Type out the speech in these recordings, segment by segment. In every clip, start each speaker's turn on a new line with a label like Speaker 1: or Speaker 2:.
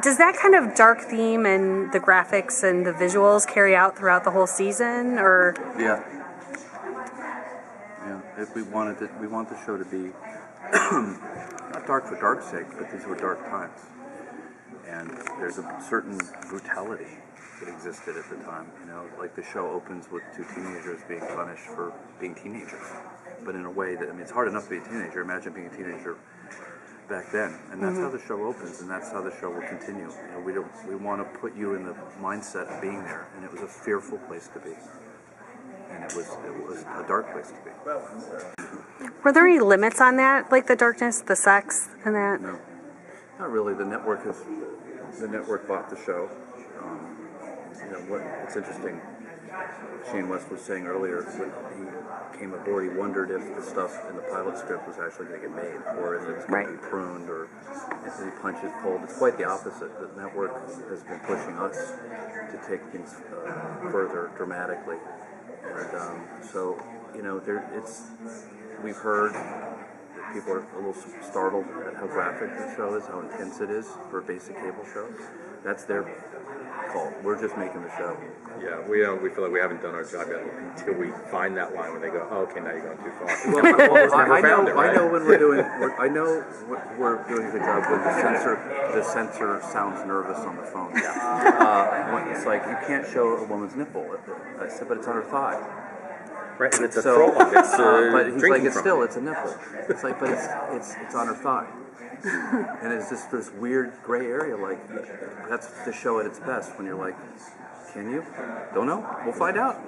Speaker 1: Does that kind of dark theme and the graphics and the visuals carry out throughout the whole season, or?
Speaker 2: Yeah. If we want the show to be not dark for dark's sake, but these were dark times, and there's a certain brutality that existed at the time. Like the show opens with two teenagers being punished for being teenagers, but in a way that, it's hard enough to be a teenager. Imagine being a teenager back then, and that's how the show opens, and that's how the show will continue. We want to put you in the mindset of being there, and it was a fearful place to be, and it was a dark place to be.
Speaker 1: Were there any limits on that, like the darkness, the sex, and that?
Speaker 2: No, not really. The network bought the show. It's interesting. Shane West was saying earlier when he came aboard, he wondered if the stuff in the pilot script was actually going to get made, or if it's going to be pruned, or if any punches pulled. It's quite the opposite. The network has been pushing us to take things further dramatically, and we've heard that people are a little startled at how graphic the show is, how intense it is for a basic cable show. That's their call. We're just making the show.
Speaker 3: Yeah, we feel like we haven't done our job yet until we find that line when they go, oh, okay, now you're going too far.
Speaker 2: I know when we're doing a good job when the censor sounds nervous on the phone. Yeah. It's like, you can't show a woman's nipple. I said, but it's on her thigh.
Speaker 3: Right, and it's a frog. It's
Speaker 2: but he's like, it's a nipple. It's like, but it's on her thigh. And it's just this weird gray area, like, that's the show at its best, when you're like, can you? Don't know. We'll find out.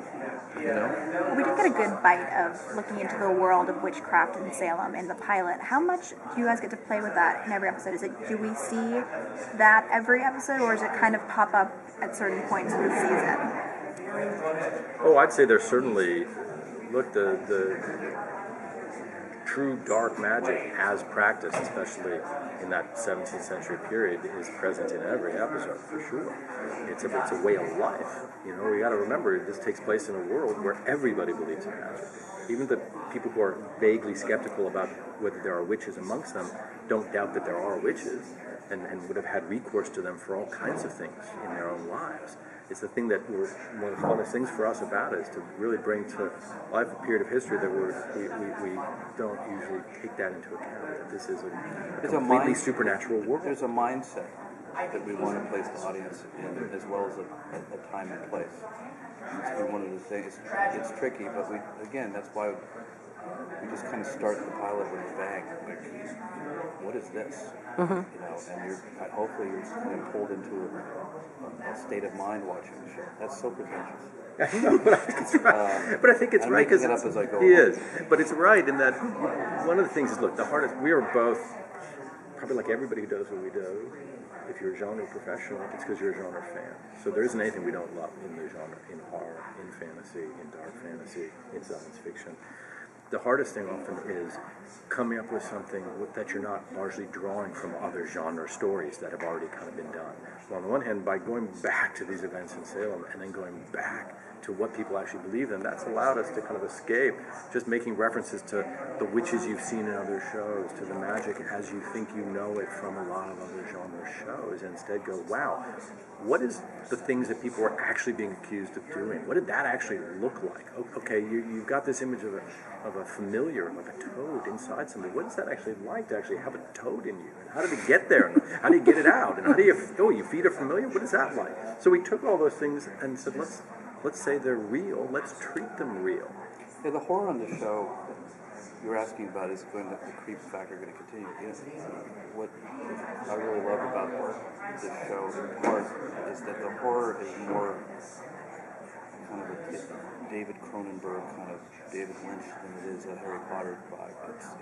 Speaker 4: We did get a good bite of looking into the world of witchcraft in Salem in the pilot. How much do you guys get to play with that in every episode? Do we see that every episode, or does it kind of pop up at certain points in the season?
Speaker 3: Oh, I'd say there's certainly, the true dark magic as practiced, especially in that 17th century period, is present in every episode, for sure. It's a way of life. We got to remember, this takes place in a world where everybody believes in magic. Even the people who are vaguely skeptical about whether there are witches amongst them don't doubt that there are witches, and would have had recourse to them for all kinds of things in their own lives. It's the thing that one of the funnest things for us about it is to really bring to life a period of history that we don't usually take that into account. That this is a completely supernatural world.
Speaker 2: There's a mindset that we want to place the audience in, as well as a time and place. It's one of the things. It's tricky, but that's why we just kind of start the pilot with a bang. Like, what is this? And hopefully you're kind of pulled into a state of mind watching the show. That's so pretentious.
Speaker 3: I know, but I think it's right. But I think it's right because he is. But it's right in that one of the things is, look, the hardest. We are both probably like everybody who does what we do. If you're a genre professional, it's because you're a genre fan. So there isn't anything we don't love in the genre, in horror, in fantasy, in dark fantasy, in science fiction. The hardest thing often is coming up with something that you're not largely drawing from other genre stories that have already kind of been done. Well, on the one hand, by going back to these events in Salem and then going back to what people actually believe in, that's allowed us to kind of escape just making references to the witches you've seen in other shows, to the magic as you think you know it from a lot of other genre shows, and instead go, wow, what is the things that people are actually being accused of doing? What did that actually look like? Okay, you've got this image of a familiar, like a toad inside somebody. What is that actually like to actually have a toad in you? And how did it get there? And how do you get it out? And how do you feed a familiar? What is that like? So we took all those things and said, let's say they're real. Let's treat them real.
Speaker 2: Yeah, the horror on the show you were asking about is the creep factor going to continue. What I really love about this show in part is that the horror is more kind of a David Cronenberg, kind of David Lynch than it is a Harry Potter vibe.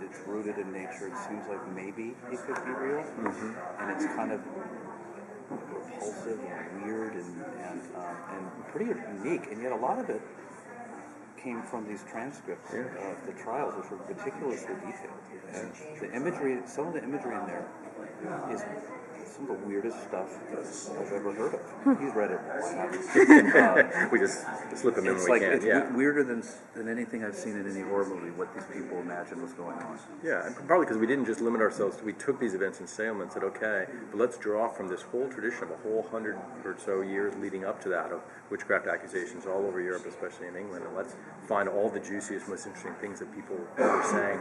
Speaker 2: It's rooted in nature. It seems like maybe it could be real, and it's kind of repulsive and weird and pretty unique. And yet a lot of it came from these transcripts of the trials, which were meticulously detailed. And the imagery, some of the imagery in there is some of the weirdest stuff I've ever heard of. He's read it.
Speaker 3: We just slip him in
Speaker 2: It's
Speaker 3: when
Speaker 2: like
Speaker 3: we can.
Speaker 2: it's
Speaker 3: Yeah.
Speaker 2: weirder than anything I've seen in any horror movie. What these people imagine was going on.
Speaker 3: Yeah, and probably because we didn't just limit ourselves to, we took these events in Salem and said, okay, but let's draw from this whole tradition of a whole 100 or so years leading up to that of witchcraft accusations all over Europe, especially in England, and let's find all the juiciest, most interesting things that people were saying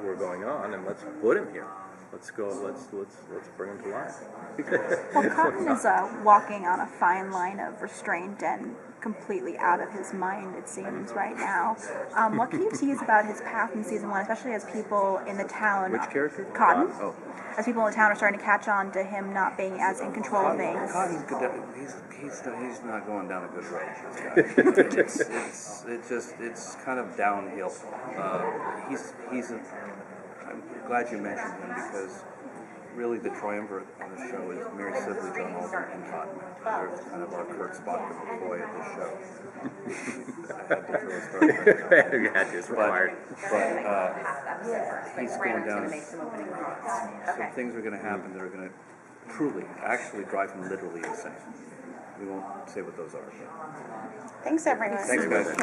Speaker 3: were going on, and let's put him here. Let's go. Let's bring him to life.
Speaker 4: Well, Cotton is walking on a fine line of restraint and completely out of his mind, it seems, right now. What can you tease about his path in season 1, especially as people in the town...
Speaker 2: Which character?
Speaker 4: Cotton.
Speaker 2: Oh.
Speaker 4: As people in the town are starting to catch on to him not being as in control of things.
Speaker 2: Cotton he's not going down a good road. It's kind of downhill. I'm glad you mentioned him because really the triumvirate on the show is Mary Sibley, John Alden, and Cotton. They're kind of our Kirk Spock and McCoy at this show. I had to throw his throat.
Speaker 3: You had to, it's required.
Speaker 2: But he's going down. Some things are going to happen that are going to truly, actually drive him literally insane. We won't say what those are.
Speaker 4: Thanks, everyone.
Speaker 2: Thanks, guys.